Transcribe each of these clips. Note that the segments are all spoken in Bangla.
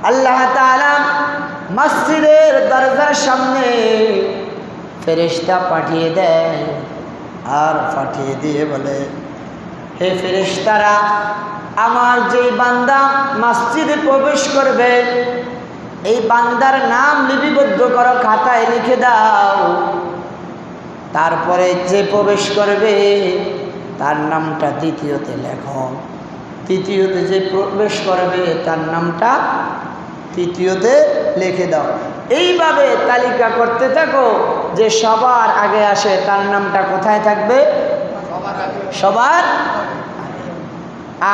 আল্লাহ তাআলা মসজিদের দরজার সামনে ফেরেশতা পাঠিয়ে দেয়, আর পাঠিয়ে দিয়ে বলে, হে ফেরেশতারা, আমার যেই বান্দা মসজিদে প্রবেশ করবে এই বান্দার নাম লিপিবদ্ধ করো, খাতায় লিখে দাও। তারপরে যে প্রবেশ করবে তার নামটা দ্বিতীয়তে লেখো, তৃতীয়তে যে প্রবেশ করবে তার নামটা তৃতীয়তে লিখে দাও। এইভাবে তালিকা করতে থাকো, যে সবার আগে আসে তার নামটা কোথায় থাকবে? সবার।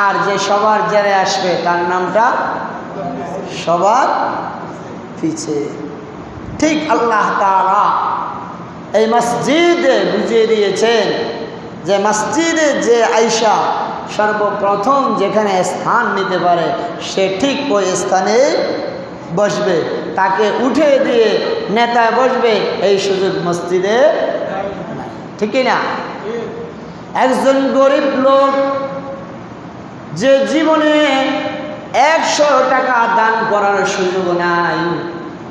আর যে সবার যারে আসবে তার নামটা সবার পিছে। ঠিক আল্লাহ তাআলা এই মসজিদে বুঝিয়ে দিয়েছেন যে মসজিদে যে আয়েশা সর্বপ্রথম যেখানে স্থান নিতে পারে সে ঠিক ওই স্থানে বসবে, তাকে উঠে দিয়ে নেতায় বসবে এই সুযোগ মসজিদে নাই। ঠিক না? একজন গরিব লোক যে জীবনে 100 টাকা দান করার সুযোগ নাই,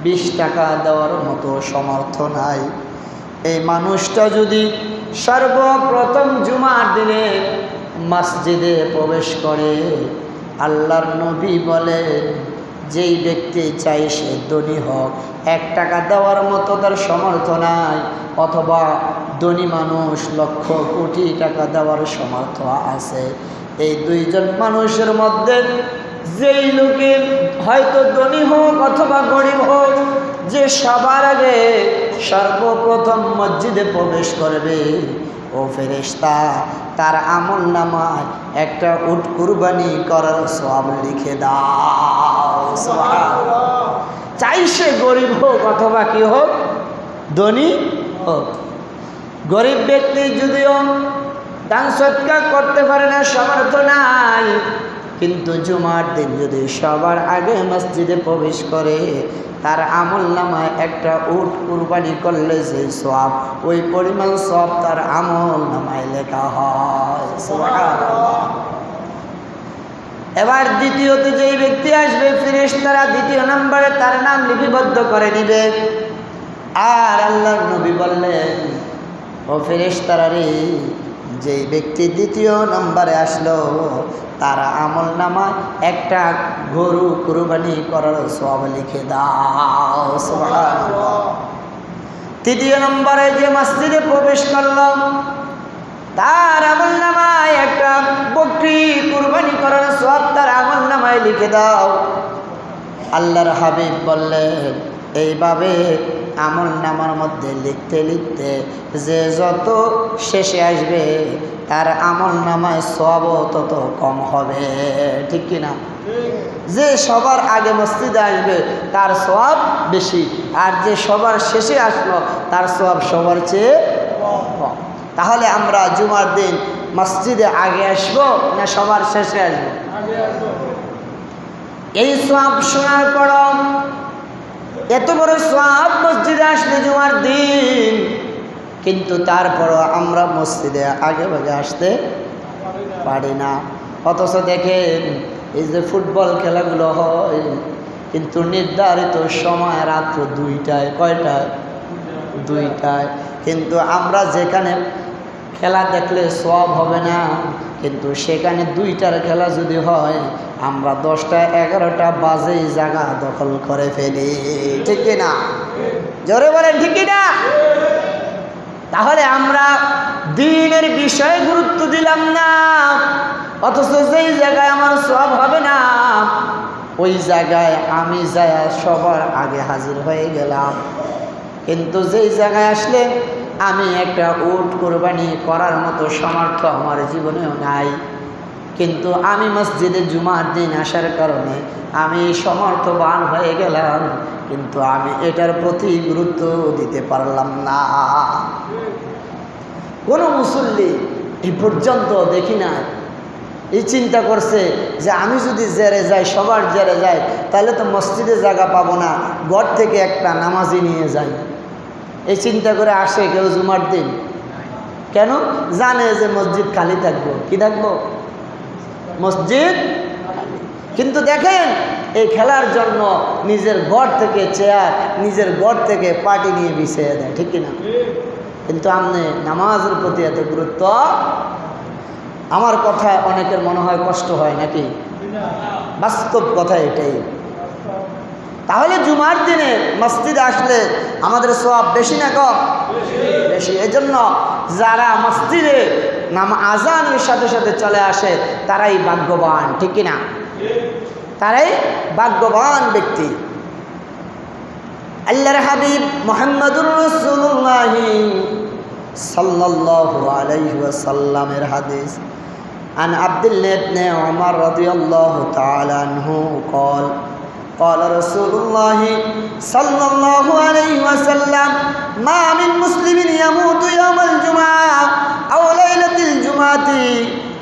20 টাকা দেওয়ার মতো সমর্থ নাই, এই মানুষটা যদি সর্বপ্রথম জুমার দিনে মসজিদে প্রবেশ করে, আল্লাহর নবী বলে যেই ব্যক্তি চাই সে ধনী হোক, 1 টাকা দেওয়ার মতো তার সমর্থ নাই, অথবা ধনী মানুষ লক্ষ কোটি টাকা দেওয়ার সমর্থ আছে, এই দুইজন মানুষের মধ্যে যেই লোকের হয়তো ধনী হোক অথবা গরিব হোক, যে সবার আগে সর্বপ্রথম মসজিদে প্রবেশ করবে, ও ফেরেশতা তার আমল নামায় একটা উট কুরবানি করার সওয়াব লিখে দাও। সুবহানাল্লাহ। চাই সে গরিব হোক অথবা কি হোক, ধনী হোক। গরিব ব্যক্তি যদিও দান সদকা করতে পারে না, সমর্থ নাই, কিন্তু জুমার দিন যদি সবার আগে মসজিদে প্রবেশ করে, তার আমল নামায় একটা উট কুরবানি করলে যে সওয়াব, ওই পরিমাণ সওয়াব তার আমল নামায় লেখা হয়। সুবহানাল্লাহ। এবার দ্বিতীয়তে যেই ব্যক্তি আসবে, ফেরেশতারা দ্বিতীয় নম্বরে তার নাম লিপিবদ্ধ করে নিবে। আর আল্লাহর নবী বললেন, ও ফেরেশতারা রে, যেই ব্যক্তি দ্বিতীয় নম্বরে আসলো তার আমল নামা একটা গরু কুরবানি করার সওয়াব লিখে দাও। সুবহানাল্লাহ। তৃতীয় নম্বরে যে মসজিদে প্রবেশ করলো তার আমল নামায় একটা বকরি কুরবানি করার সওয়াব তার আমল নামায় লিখে দাও। আল্লাহর হাবিব বললেন, এইভাবে আমল নামার মধ্যে লিখতে লিখতে যে যত শেষে আসবে তার আমল নামায় সওয়াব তত কম হবে। ঠিক কিনা? যে সবার আগে মসজিদে আসবে তার সওয়াব বেশি, আর যে সবার শেষে আসলো তার সওয়াব সবার চেয়ে কম। তাহলে আমরা জুমার দিন মসজিদে আগে আসবো না সবার শেষে আসবো? এই সওয়াব শোনার পর, এত বড় সওয়াব মসজিদে আসলে জুমার দিন, কিন্তু তারপরও আমরা মসজিদে আগে ভাগে আসতে পারি না। অথচ দেখেন এই যে ফুটবল খেলাগুলো হয়, কিন্তু নির্ধারিত সময় রাত্র 2টায়। কয়টায়? 2টায়। কিন্তু আমরা যেখানে খেলা দেখলে সওয়াব হবে না, কিন্তু সেখানে 2টার খেলা যদি হয় আমরা 10টা 11টা বাজে জায়গা দখল করে ফেলি। ঠিক না? জোরে বলেন ঠিক না? তাহলে আমরা দ্বীনের বিষয়ে গুরুত্ব দিলাম না, অথচ যেই জায়গায় আমার সওয়াব হবে না ওই জায়গায় আমি যাই সবার আগে হাজির হয়ে গেলাম। কিন্তু যেই জায়গায় আসলে আমি একটা উট কুরবানি করার মতো সামর্থ্য আমার জীবনেও নাই, কিন্তু আমি মসজিদে জুমার দিন আসার কারণে আমি সমর্থবান হয়ে গেলাম, কিন্তু আমি এটার প্রতি গুরুত্ব দিতে পারলাম না। কোনো মুসল্লি এই পর্যন্ত দেখি না এই চিন্তা করছে যে আমি যদি জেরে যাই, সবার জেরে যাই, তাহলে তো মসজিদে জায়গা পাবো না, ঘর থেকে একটা নামাজি নিয়ে যাই, এই চিন্তা করে আসে কেউ জুমার দিন। কেন? জানে যে মসজিদ খালি থাকবো। কি থাকবো? মসজিদ। কিন্তু দেখেন এই খেলার জন্য নিজের ঘর থেকে চেয়ার, নিজের ঘর থেকে পার্টি নিয়ে বিছিয়ে দেয়, ঠিক কিনা? কিন্তু আপনি নামাজের প্রতি এত গুরুত্ব, আমার কথা অনেকের মনে হয় কষ্ট হয় নাকি? বাস্তব কথা এটাই। তাহলে জুমার দিনে মসজিদে আসলে আমাদের সওয়াব বেশি না কম? বেশি। এজন্য যারা মসজিদে আজানের সাথে সাথে চলে আসে তারাই ভাগ্যবান, ঠিক কিনা? তারাই ভাগ্যবান ব্যক্তি। আল্লাহর হাবিব মুহাম্মদুর রাসূলুল্লাহ সাল্লাল্লাহু আলাইহি ওয়াসাল্লামের হাদিস, عن عبد الله بن عمر رضي الله تعالى عنه قال قال رسول الله صلى الله عليه وسلم ما من مسلم يموت يوم الجمعة أو ليلة الجمعة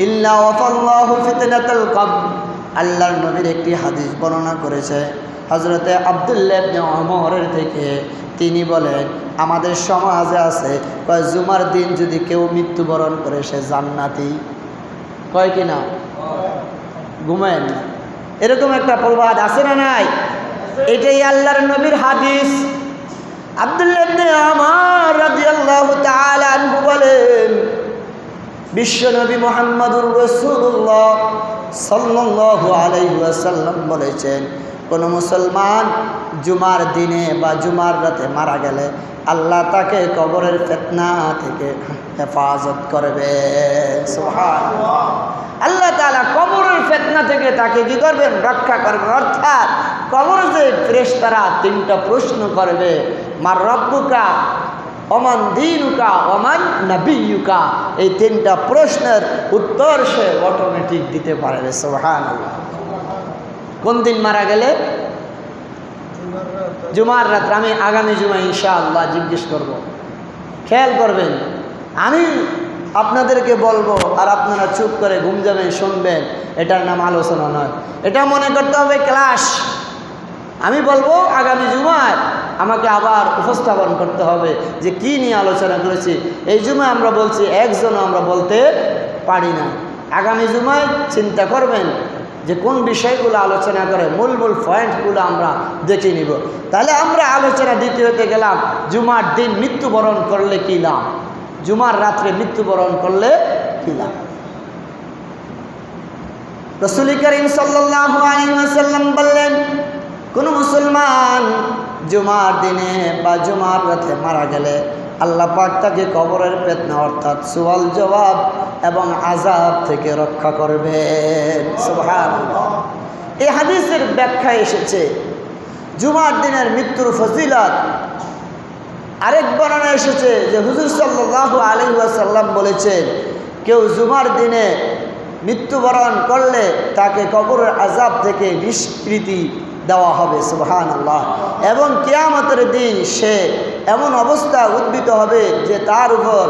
إلا وفى الله فتنة القبر। আল্লাহর নবীর একটি হাদিস বর্ণনা করেছে হযরতে আব্দুল্লাহ ইবনে ওমরের থেকে। তিনি বলেন, আমাদের সমাজে আছে কয় জুমার দিন যদি কেউ মৃত্যুবরণ করে সে জান্নাতি, কয় কিনা? ঘুমায়েন না, এরকম একটা প্রবাদ আছে না নাই? এটাই আল্লাহর নবীর হাদিস। আব্দুল্লাহ ইবনে ওমর রাদিয়াল্লাহু তাআলা আনহু বলেন, বিশ্ব নবী মুহাম্মদুর রাসূলুল্লাহ সাল্লাল্লাহু আলাইহি ওয়াসাল্লাম বলেছেন, কোন মুসলমান জুমার দিনে বা জুমার রাতে মারা গেলে আল্লাহ তাকে কবরের ফিতনা থেকে হেফাজত করবে। সুবহানাল্লাহ। আল্লাহ তাআলা কবরের ফিতনা থেকে তাকে কি করবেন? রক্ষা করবেন। অর্থাৎ কবরে যে ফেরেশতারা তিনটা প্রশ্ন করবে, মার রব্বুকা, ওমান দীনুকা, ওমান নবিয়ুকা, এই তিনটা প্রশ্নের উত্তর সে অটোমেটিক দিতে পারবে। সুবহানাল্লাহ। কোন দিন মারা গেলে? জুমার রাত। আমি আগামী জুমায় ইনশাআল্লাহ জিজ্ঞেস করব, খেয়াল করবেন। আমি আপনাদেরকে বলবো আর আপনারা চুপ করে ঘুম যাবেন, শুনবেন, এটার নাম আলোচনা নয়। এটা মনে করতে হবে ক্লাস। আমি বলবো আগামী জুমায় আমাকে আবার উপস্থাপন করতে হবে যে কি নিয়ে আলোচনা করেছি। এই জুমায় আমরা বলছি, একজনও আমরা বলতে পারি না। আগামী জুমায় চিন্তা করবেন যে কোন বিষয়গুলো আলোচনা করে, মূল মূল পয়েন্টগুলো আমরা দেখে নিব। তাহলে আমরা আলোচনা দ্বিতীয়তে গেলাম, জুমার দিন মৃত্যুবরণ করলে কী লাভ, জুমার রাত্রে মৃত্যুবরণ করলে কী লাভ। রাসূল করিম সাল্লাল্লাহু আলাইহি ওয়াসাল্লাম বললেন, কোন মুসলমান জুমার দিনে বা জুমার রাতে মারা গেলে আল্লাহ পাক তাকে কবরের ফিতনা অর্থাৎ সওয়াল জবাব এবং আযাব থেকে রক্ষা করবেন। সুবহানাল্লাহ। এই হাদিসের ব্যাখ্যা এসেছে জুমার দিনের মৃত্যুর ফজিলত। আরেক বর্ণনা এসেছে যে হুজুর সাল্লাল্লাহু আলাইহি ওয়াসাল্লাম বলেছেন, কেউ জুমার দিনে মৃত্যুবরণ করলে তাকে কবরের আযাব থেকে নিষ্কৃতি দেওয়া হবে। সুবহানাল্লাহ। এবং কিয়ামতের দিন সে এমন অবস্থা উদ্ভূত হবে যে তার উপর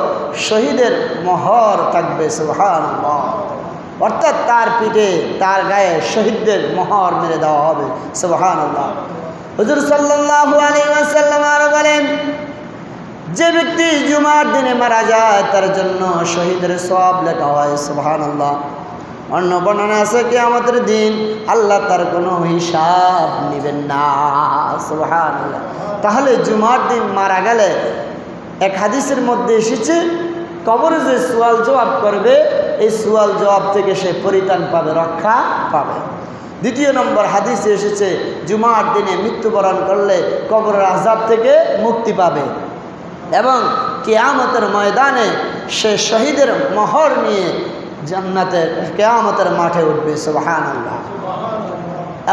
শহীদের মোহর থাকবে। সুবহানাল্লাহ। অর্থাৎ তার পিঠে, তার গায়ে শহীদদের মোহর মেরে দেওয়া হবে। সুবহানাল্লাহ। হুজুর সাল্লাল্লাহু আলাইহি ওয়াসাল্লাম আরো বলেন, যে ব্যক্তি জুমার দিনে মারা যায় তার জন্য শহীদের সওয়াব লেখা হয়। সুবহানাল্লাহ। অন্য বর্ণনা আছে কিয়ামতের দিন আল্লাহ তার কোনো হিসাব নেবেন না। সুবহানাল্লাহ। তাহলে জুমার দিন মারা গেলে এক হাদিসের মধ্যে এসেছে কবরে যে সওয়াল জবাব করবে এই সওয়াল জবাব থেকে সে পরিত্রাণ পাবে, রক্ষা পাবে। দ্বিতীয় নম্বর হাদিসে এসেছে জুমার দিনে মৃত্যুবরণ করলে কবরের আযাব থেকে মুক্তি পাবে এবং কিয়ামতের ময়দানে সে শহীদের মোহর নিয়ে জান্নাতের কিয়ামতের মাঠে উঠবে। সুবহানাল্লাহ।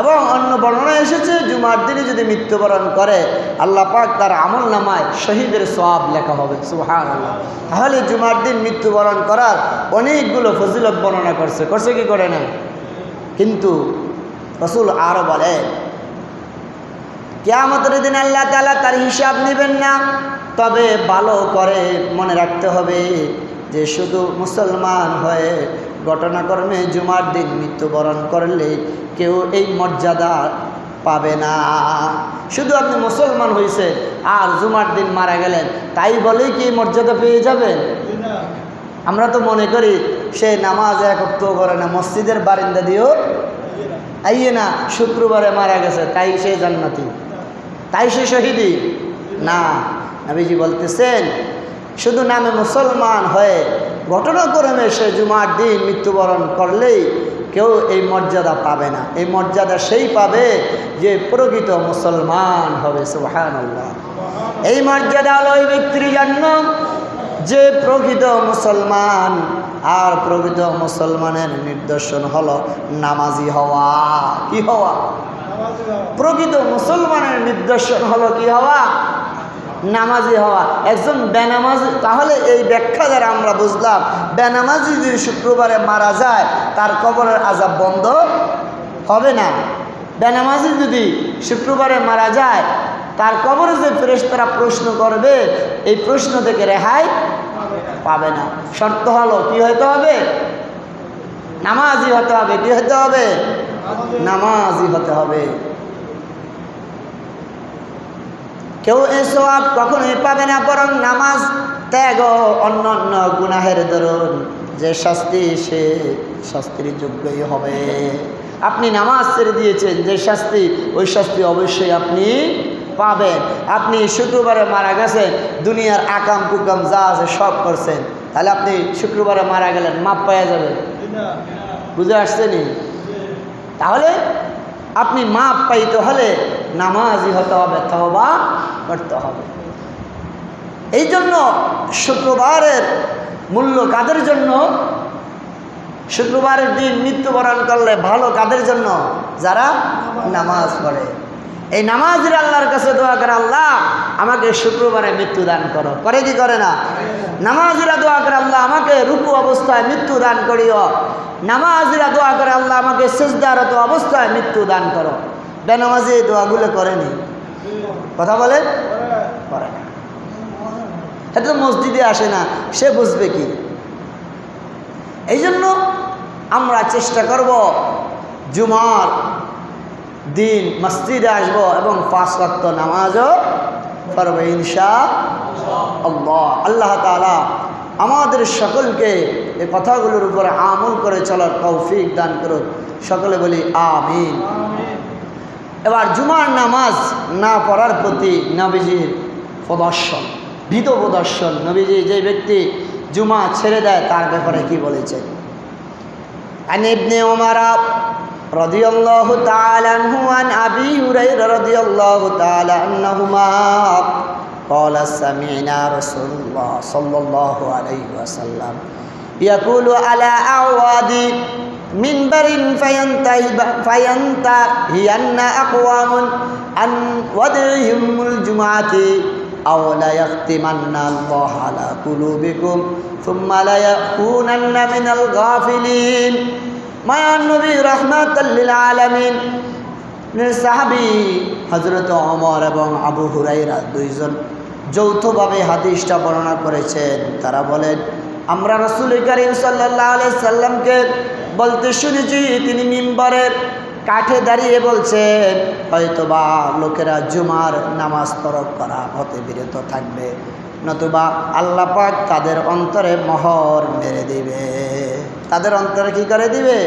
এবং অন্য বর্ণনা এসেছে জুমার দিনে যদি মৃত্যুবরণ করে আল্লাহ পাক তার আমল নামায় শহীদের সওয়াব লেখা হবে। সুবহানাল্লাহ। তাহলে জুমার দিন মৃত্যুবরণ করার অনেকগুলো ফজিলত বর্ণনা করছে কি করে না? কিন্তু রাসূল আরো বলেন, কিয়ামতের দিন আল্লাহ তাআলা তার হিসাব নেবেন না। তবে ভালো করে মনে রাখতে হবে যে শুধু মুসলমান হয়ে ঘটনাক্রমে জুমার দিন মৃত্যুবরণ করলে কেউ এই মর্যাদা পাবে না। শুধু আপনি মুসলমান হয়েছে আর জুমার দিন মারা গেলেন তাই বলেই কি মর্যাদা পেয়ে যাবেন? আমরা তো মনে করি সে নামাজ একত্র করে না, মসজিদের বারিন্দা দিয়েও আইয়ে না শুক্রবারে মারা গেছে তাই সে জান্নাতি, তাই সে শহীদি না। নবীজি বলতেছেন শুধু নামে মুসলমান হয়ে ঘটনাক্রমে সে জুমার দিন মৃত্যুবরণ করলেই কেউ এই মর্যাদা পাবে না। এই মর্যাদা সেই পাবে যে প্রকৃত মুসলমান হবে। সুবহানাল্লাহ। এই মর্যাদা হলো ওই ব্যক্তির জন্য যে প্রকৃত মুসলমান। আর প্রকৃত মুসলমানের নিদর্শন হলো নামাজি হওয়া। কি হওয়া? প্রকৃত মুসলমানের নিদর্শন হলো কি হওয়া? নামাজি হওয়া। একজন বেনামাজি, তাহলে এই ব্যাখ্যা দ্বারা আমরা বুঝলাম বেনামাজি যদি শুক্রবারে মারা যায় তার কবরের আযাব বন্ধ হবে না। বেনামাজি যদি শুক্রবারে মারা যায় তার কবরে যে ফেরেশতারা প্রশ্ন করবে এই প্রশ্ন থেকে রেহাই পাবে না। শর্ত হলো কি হতে হবে? নামাজি হতে হবে। কি হতে হবে? নামাজি হতে হবে। কেউ এই সওয়াব কখনোই পাবে না, বরং নামাজ ত্যাগ অন্য অন্য গুনাহের দরুন যে শাস্তি সে শাস্তির যোগ্যই হবে। আপনি নামাজ ছেড়ে দিয়েছেন, যে শাস্তি ওই শাস্তি অবশ্যই আপনি পাবেন। আপনি শুক্রবারে মারা গেছেন, দুনিয়ার আকাম কুকাম যা আছে সব করছেন, তাহলে আপনি শুক্রবারে মারা গেলেন মাপ পাওয়া যাবে? বুঝে আসছেনি? তাহলে আপনি মাপ পাইতে হলে নামাজি হতে হবে, তওবা করতে হবে। এই জন্য শুক্রবারের মূল্য কাদের জন্য? শুক্রবারের দিন মৃত্যুবরণ করলে ভালো কাদের জন্য? যারা নামাজ পড়ে। এই নামাজিরা আল্লাহর কাছে দোয়া করে, আল্লাহ আমাকে শুক্রবারে মৃত্যু দান করো। করে কি করে না? নামাজিরা দোয়া করে, আল্লাহ আমাকে রুকু অবস্থায় মৃত্যু দান করিও। নামাজিরা দোয়া করে, আল্লাহ আমাকে সিজদারত অবস্থায় মৃত্যু দান করো। বেনামাজি এই দোয়াগুলো করেনি। কথা বলে? করে না। এটা মসজিদে আসে না, সে বুঝবে কি? এই জন্য আমরা চেষ্টা করব জুমার দিন মসজিদে আসব এবং 5 ওয়াক্ত নামাজও পড়ব ইনশাআল্লাহ। আল্লাহ তাআলা আমাদের সকলকে এই কথাগুলোর উপরে আমল করে চলার তৌফিক দান করুন। সকলে বলি আমিন। এবার জুমার নামাজ না পড়ার প্রতি নবীজির প্রদর্শন, ভীত প্রদর্শন। নবীজি যে ব্যক্তি জুমা ছেড়ে দেয় তার ব্যাপারে কি বলেছেন? আন ইবনে উমর রাদিয়াল্লাহু তাআলা আনহু আন আবি হুরায়রা রাদিয়াল্লাহু তাআলা আনহুমা قال سمعنا رسول الله صلى الله عليه وسلم يقول على أعواد منبر فينتهين أقوام عن ودعهم الجمعة أو لا يختمن الله على قلوبكم ثم لا يكونن من الغافلين মায়ান নবী রাহমাতাল লিল আলামিন সাহাবী হযরত ওমর এবং আবু হুরায়রা দুইজন যৌথভাবে হাদিসটা বর্ণনা করেছেন। তারা বলেন, আমরা রাসূল কারীম সাল্লাল্লাহু আলাইহি সাল্লামকে বলতে শুনেছি তিনি মিম্বরের কাঠে দাঁড়িয়ে বলছেন, হয়তোবা লোকেরা জুমার নামাজ তরক করা হতে বিরত থাকবে, নতুবা আল্লাহ পাক তাদের অন্তরে মোহর মেরে দিবে। তাদের অন্তরে কি করে দিবে?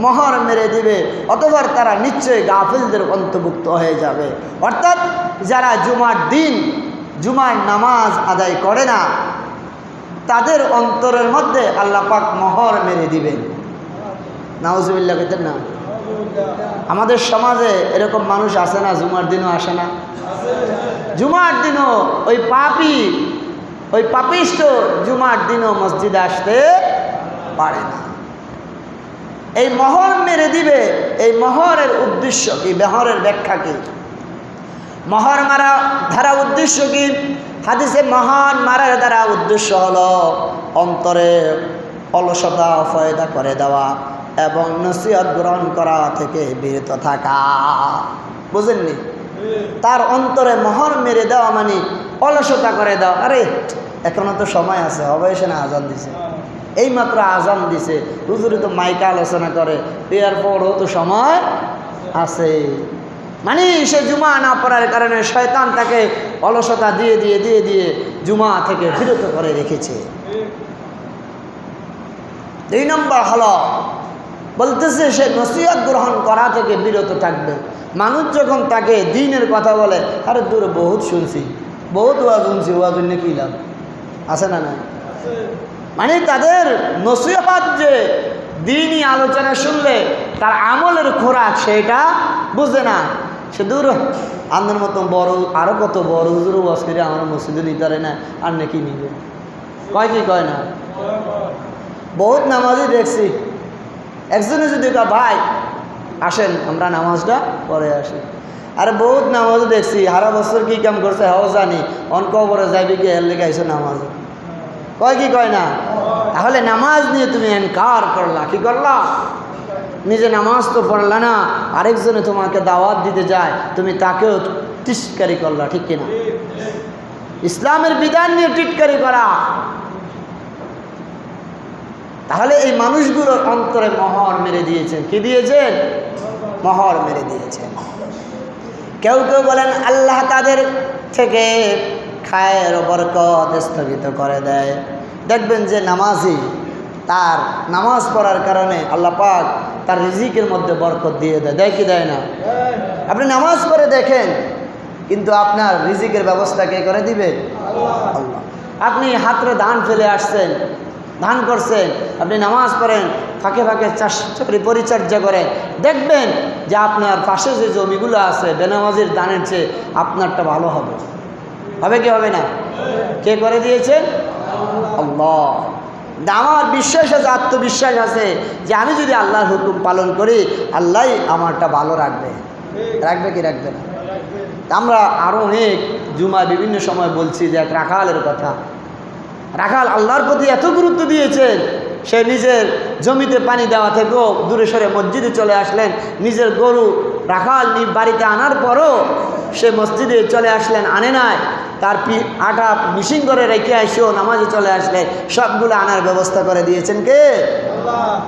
মোহর মেরে দিবে। অতঃপর তারা নিশ্চয়ই গাফিলদের অন্তর্ভুক্ত হয়ে যাবে। অর্থাৎ যারা জুমার দিন জুমার নামাজ আদায় করে না তাদের অন্তরের মধ্যে আল্লাহ পাক মোহর মেরে দিবেন। নাউজুবিল্লাহ বলেন না? আমাদের সমাজে এরকম মানুষ আসে না, জুমার দিনও আসে না। জুমার দিনও ওই পাপিষ্ট জুমার দিনও মসজিদে আসতে পারে না। এই মোহর মেরে দিবে। এই মোহরের উদ্দেশ্য কি? মোহরের ব্যাখ্যা কি? মোহর মারা ধারা উদ্দেশ্য কি? হাদিসে মোহর মারার দ্বারা উদ্দেশ্য হলো অন্তরে অলসতা ফয়দা করে দেওয়া এবং নসিহত গ্রহণ করা থেকে বিরত থাকা। বুঝেননি? তার অন্তরে মোহর মেরে দেওয়া মানে অলসতা করে দেওয়া। আরে এখনো তো সময় আছে, হবে এসে না আজান দিছে, এইমাত্র আজান দিছে, হুজুরে তো মাইকে আলোচনা করে, এরপরও তো সময় আছে। মানে সে জুমা না পড়ার কারণে শয়তান তাকে অলসতা দিয়ে দিয়ে দিয়ে দিয়ে জুমা থেকে বিরত করে রেখেছে। 2 নম্বর হলো বলতেছে সে নসিহত গ্রহণ করা থেকে বিরত থাকবে। মানুষ যখন তাকে দ্বীনের কথা বলে, আরে দূর বহুত শুনছি, বহুত ওয়াজ শুনছি, ওয়াজ শুনলে কী লাভ আছে না? না, মানে তাদের নসিহত যে দ্বীনি আলোচনা শুনলে তার আমলের খোরাক সেটা বুঝে না। সে দূর আমাদের মতো বড় আরও কত বড় হুজুর ওয়াজ করে আমার মসজিদে নিতে পারে না, আর নাকি নিবে, কয় কি কয় না? বহুত নামাজি দেখছি, একজনে যদি ভাই আসেন আমরা নামাজটা পরে আসি, আরে বহুত নামাজও দেখছি সারা বছর কি কাম করছে হাও জানি, অনকবরে যাইবে কি এর লেগে আইসো নামাজে, কয় কি কয় না? তাহলে নামাজ নিয়ে তুমি এনকার করলা, কি করলা? নিজে নামাজ তো পড়লা না, আরেকজনে তোমাকে দাওয়াত দিতে যায়, তুমি তাকেও তিরস্কারি করলা, ঠিক কিনা? ইসলামের বিধান নিয়ে টিটকারি করা। তাহলে এই মানুষগুলোর অন্তরে মোহর মেরে দিয়েছেন। কি দিয়েছেন? মোহর মেরে দিয়েছেন। কেউ কেউ বলেন আল্লাহ তাদের থেকে খায়ের বরকত স্থগিত করে দেয়। দেখবেন যে নামাজি, তার নামাজ পড়ার কারণে আল্লাহ পাক তার রিজিকের মধ্যে বরকত দিয়ে দেয়। দেয় কি দেয় না? আপনি নামাজ পড়ে দেখেন, কিন্তু আপনার রিজিকের ব্যবস্থা কে করে দিবে? আল্লাহ। আপনি হাতরে ধান ফেলে আসছেন, ধান করছেন, আপনি নামাজ পড়েন, ফাঁকে ফাঁকে চাষি পরিচর্যা করেন, দেখবেন যে আপনার পাশে যে জমিগুলো আছে বেনামাজির দানের চেয়ে আপনারটা ভালো হবে। হবে কি হবে না? কে করে দিয়েছেন? আল্লাহ। আমার বিশ্বাস আছে, আত্মবিশ্বাস আছে যে আমি যদি আল্লাহর হুকুম পালন করি আল্লাহ আমারটা ভালো রাখবে। রাখবে কি রাখবে না? আমরা আরও অনেক জুমায় বিভিন্ন সময় বলছি যে এক রাখালের কথা। রাখাল আল্লাহর প্রতি এত গুরুত্ব দিয়েছেন, সে নিজের জমিতে পানি দেওয়া থেকেও দূরে সরে মসজিদে চলে আসলেন। নিজের গরু রাখাল বাড়িতে আনার পরও সে মসজিদে চলে আসলেন, আনে নাই, তার আটা মিশিং করে রেখে আসেও নামাজে চলে আসলেন, সবগুলো আনার ব্যবস্থা করে দিয়েছেন কে?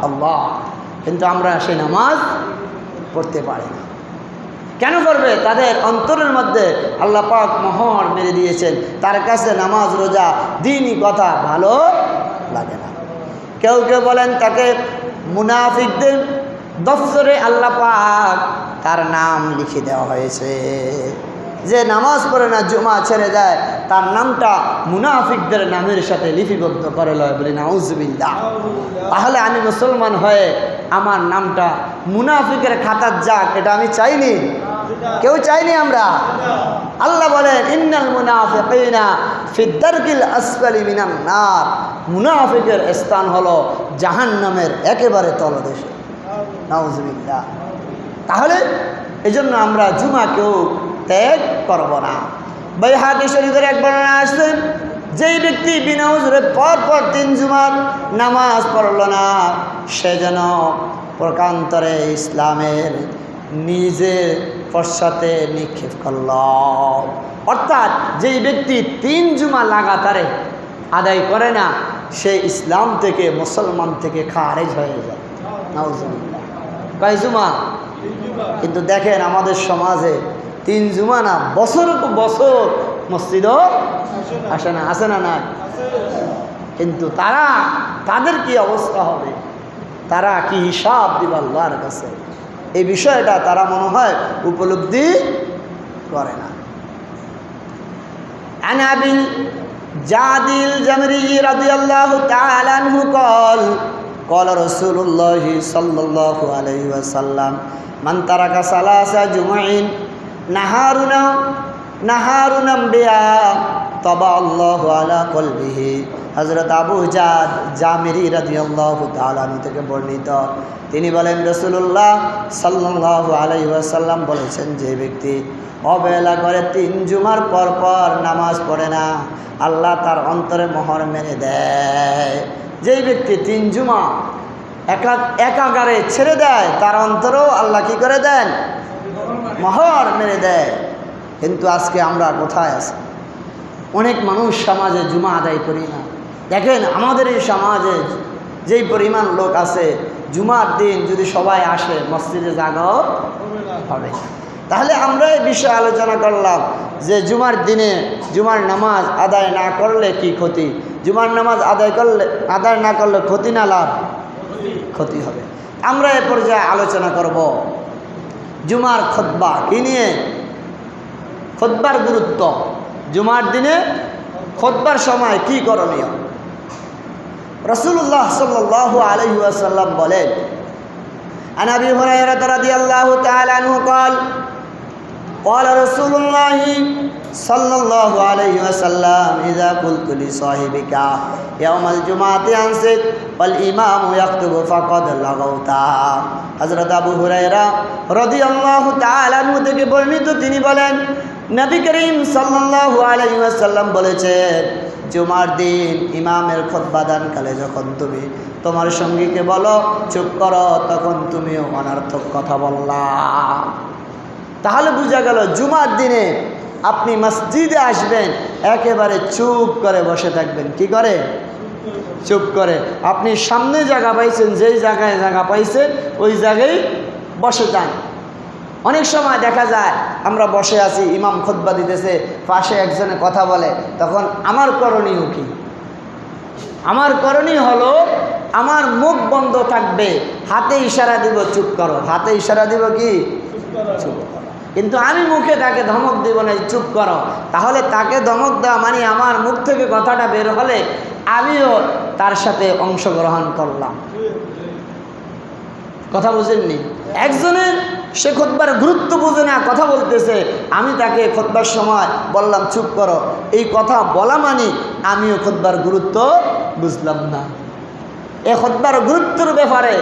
আল্লাহ। কিন্তু আমরা সেই নামাজ পড়তে পারি না। কেন করবে? তাদের অন্তরের মধ্যে আল্লাহ পাক মোহর মেরে দিয়েছেন, তার কাছে নামাজ রোজা দ্বীনি কথা ভালো লাগে না। কেউ কেউ বলেন তাকে মুনাফিকদের দফতরে আল্লাহ পাক তার নাম লিখে দেওয়া হয়েছে। যে নামাজ পড়ে না, জুমা ছেড়ে দেয়, তার নামটা মুনাফিকদের নামের সাথে লিপিবদ্ধ করে লয়, বলি নাউজুবিল্লাহ। তাহলে আমি মুসলমান হয়ে আমার নামটা মুনাফিকের খাতার যাক, এটা আমি চাইনি, কেউ চাইনি আমরা। আল্লাহ বলেন ইন্নাল মুনাফিকিনা ফিদ দারকিল আসফালি মিনান নার, মুনাফিকের স্থান হলো জাহান্নামের একেবারে তলদেশে। নাউজুবিল্লাহ। তাহলে এজন্য আমরা জুমা কেউ ত্যাগ করব না। বাইহাকি শরীফের এক বর্ণনা আসছে, যেই ব্যক্তি বিনা উজরে পর 3 জুমার নামাজ পড়ল না, সে যেন প্রকান্তরে ইসলামের নিজের পশ্চাতে নিক্ষেপ করল। অর্থাৎ যেই ব্যক্তি 3 জুমা লাগাতারে আদায় করে না, সে ইসলাম থেকে, মুসলমান থেকে খারেজ হয়ে যায়। নাউজুবিল্লাহ। কয় জুমা? কিন্তু দেখেন আমাদের সমাজে 3 জুমা না, বছর বছর মসজিদও আসে না, আসে না? না। কিন্তু তাদের কি অবস্থা হবে, তারা কি হিসাব দিবে আল্লাহর কাছে, এই বিষয়টা তারা মনে হয় উপলব্ধি করে না। আন আবি জাদিল জামরি রাদিয়াল্লাহু তাআলা আনহু قال قال رسول الله صلى الله عليه وسلم من ترك ثلاث جمع নাহারুনা বিয়া তাবা আল্লাহু আলা কলবিহি। হযরত আবু জাদ জামিরি রাদিয়াল্লাহু তাআলা আনহু থেকে বর্ণিত, তিনি বলেন রাসূলুল্লাহ সাল্লাল্লাহু আলাইহি ওয়াসাল্লাম বলেছেন, যে ব্যক্তি অবহেলা করে 3 জুমার পর নামাজ পড়ে না, আল্লাহ তার অন্তরে মোহর মেরে দেয়। যেই ব্যক্তি 3 জুমা একাগারে ছেড়ে দেয়, তার অন্তরেও আল্লাহ কি করে দেন? মোহর মেরে দেয়। কিন্তু আজকে আমরা কোথায় আছি? অনেক মানুষ সমাজে জুমা আদায় করি না। দেখেন আমাদের এই সমাজে যেই পরিমাণ লোক আছে, জুমার দিন যদি সবাই আসে মসজিদে জাগাও হবে। তাহলে আমরা এই বিষয়ে আলোচনা করলাম যে জুমার দিনে জুমার নামাজ আদায় না করলে কি ক্ষতি, জুমার নামাজ আদায় না করলে ক্ষতি না লাভ? ক্ষতি হবে। আমরা এ পর্যায়ে আলোচনা করব জুমার খুতবা কি নিয়ে, খুতবার গুরুত্ব, জুমার দিনে খুতবার সময় কি করণীয়। রাসূলুল্লাহ সাল্লাল্লাহু আলাইহি ওয়াসাল্লাম বলেন, আন আবি হুরায়রা রাদিয়াল্লাহু তাআলা আনহু قال قال رسول الله صلى الله عليه وسلم إذا قلت لصاحبك يوم الجمعة أنصت والإمام يخطب فقد لغوت। হযরত আবু হুরায়রা রাদিয়াল্লাহু তাআলা আনহু থেকে বর্ণিত, তিনি বলেন নবী করিম সাল্লাল্লাহু আলাইহি ওয়াসাল্লাম বলেছেন, জুমার দিন ইমামের খুতবা দানকালে যখন তুমি তোমার সঙ্গীকে বলো চুপ করো, তখন তুমিও অনর্থক কথা বললা। তাহলে বোঝা গেল জুমার দিনে আপনি মসজিদে আসবেন, একেবারে চুপ করে বসে থাকবেন। কি করে? চুপ করে। আপনি সামনে জায়গা পাইছেন, যেই জায়গায় জায়গা পাইছেন ওই জায়গায় বসে যান। অনেক সময় দেখা যায় আমরা বসে আছি, ইমাম খুতবা দিতেছে, পাশে একজনে কথা বলে, তখন আমার করণীয় কি? আমার করণীয় হলো আমার মুখ বন্ধ থাকবে, হাতে ইশারা দিব চুপ করো, হাতে ইশারা দিব কি চুপ করো। কিন্তু আমি মুখে তাকে ধমক দিব না চুপ করো। তাহলে তাকে ধমক দেওয়া মানে আমার মুখ থেকে কথাটা বের হলে আমিও তার সাথে অংশগ্রহণ করলাম। কথা বুঝেননি? একজনের সে খুতবার গুরুত্ব বুঝে না, কথা বলতেছে, আমি তাকে খুতবার সময় বললাম চুপ করো, এই কথা বলা মানে আমিও খুতবার গুরুত্ব বুঝলাম না। এই খুতবার গুরুত্বের ব্যাপারে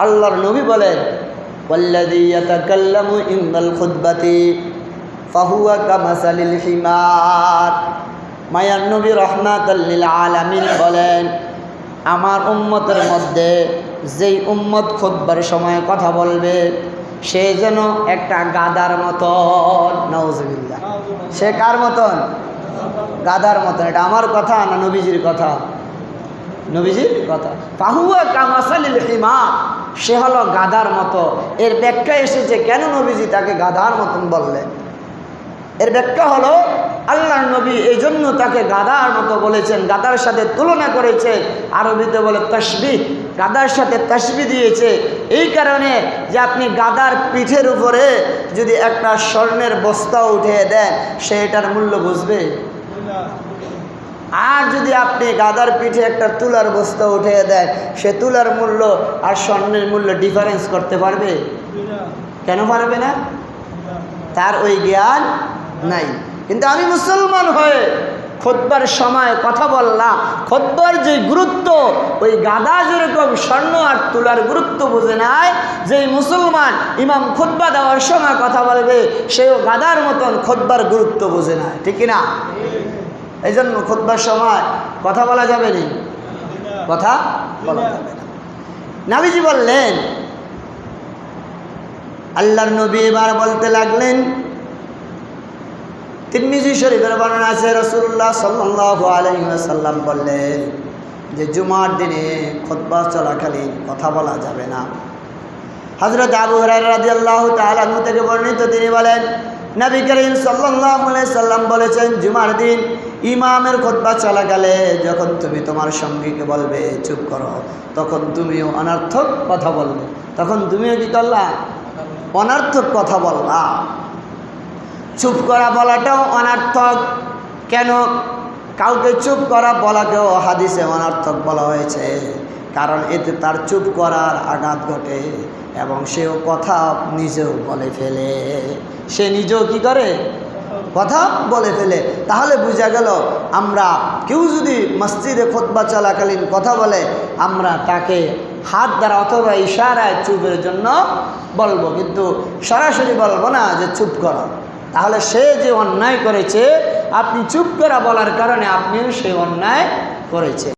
আল্লাহর নবী বলেন, ওয়াল্লাযী ইয়াতাকাল্লামু ইনদাল খুতবাতি ফাহুয়া কামাসালিল হিমার। মায়ার নবী রাহমাতাল লিল আলামিন বলেন, আমার উম্মতের মধ্যে যেই উম্মত খুতবার সময় কথা বলবে সে যেন একটা গাধার মতন। নাউজুবিল্লাহ। সে কার মতন? গাধার মতন। এটা আমার কথা না নবীজির কথা? নবীজির কথা। ফাহুয়া কামাসালিল হিমার, সে হলো গাধার মতো। এর ব্যাখ্যা এসেছে কেন নবীজি তাকে গাধার মতন বললেন। এর ব্যাখ্যা হলো আল্লাহর নবী এই জন্য তাকে গাধার মতো বলেছেন, গাধার সাথে তুলনা করেছে। আরবিতে বলে তাশবিহ, গাধার সাথে তাশবিহ দিয়েছে এই কারণে যে আপনি গাধার পিঠের উপরে যদি একটা স্বর্ণের বস্তা উঠিয়ে দেন সে এটার মূল্য বুঝবে? আর যদি আপনি গাধার পিঠে একটা তুলার বস্তা উঠিয়ে দেন সে তুলার মূল্য আর স্বর্ণের মূল্য ডিফারেন্স করতে পারবে? কেন পারবে না? তার ওই জ্ঞান নাই। কিন্তু আমি মুসলমান হয়ে খুতবার সময় কথা বললাম, খুতবার যে গুরুত্ব ওই গাধা যেরকম স্বর্ণ আর তুলার গুরুত্ব বুঝে নাই, যেই মুসলমান ইমাম খুতবা দেওয়ার সময় কথা বলবে সেও গাধার মতন খুতবার গুরুত্ব বুঝে না। ঠিক কিনা? এই জন্য খুতবার সময় কথা বলা যাবে না, কথা বলা যাবে না। নবীজি বললেন, আল্লাহর নবী এবার বলতে লাগলেন, তিরমিজি শরীফের বর্ণনা আছে রাসূলুল্লাহ সাল্লাল্লাহু আলাইহি ওয়াসাল্লাম বললেন যে জুমার দিনে খুতবা চলাকালীন কথা বলা যাবে না। হযরত আবু হুরায়রা রাদিয়াল্লাহু তাআলা আনহু থেকে বর্ণিত, তিনি বলেন নবী করিম সাল্লাল্লাহু আলাইহি সাল্লাম বলেছেন, জুমার দিন ইমামের খুতবা চলাকালে যখন তুমি তোমার সঙ্গীকে বলবে চুপ করো, তখন তুমিও অনর্থক কথা বলবে। তখন তুমিও কি করলা? অনর্থক কথা বললা। চুপ করা বলাটাও অনর্থক। কেন? কাউকে চুপ করা বলাকেও হাদিসে অনর্থক বলা হয়েছে, কারণ এতে তার চুপ করার আঘাত ঘটে এবং সেও কথা নিজেও বলে ফেলে। সে নিজেও কি করে? কথা বলে ফেলে। তাহলে বোঝা গেল আমরা কেউ যদি মসজিদে খুতবা চলাকালীন কথা বলে আমরা তাকে হাত দ্বারা অথবা ইশারায় চুপের জন্য বলবো, কিন্তু সরাসরি বলবো না যে চুপ করো। তাহলে সে যে অন্যায় করেছে, আপনি চুপ করা বলার কারণে আপনিও সে অন্যায় করেছে।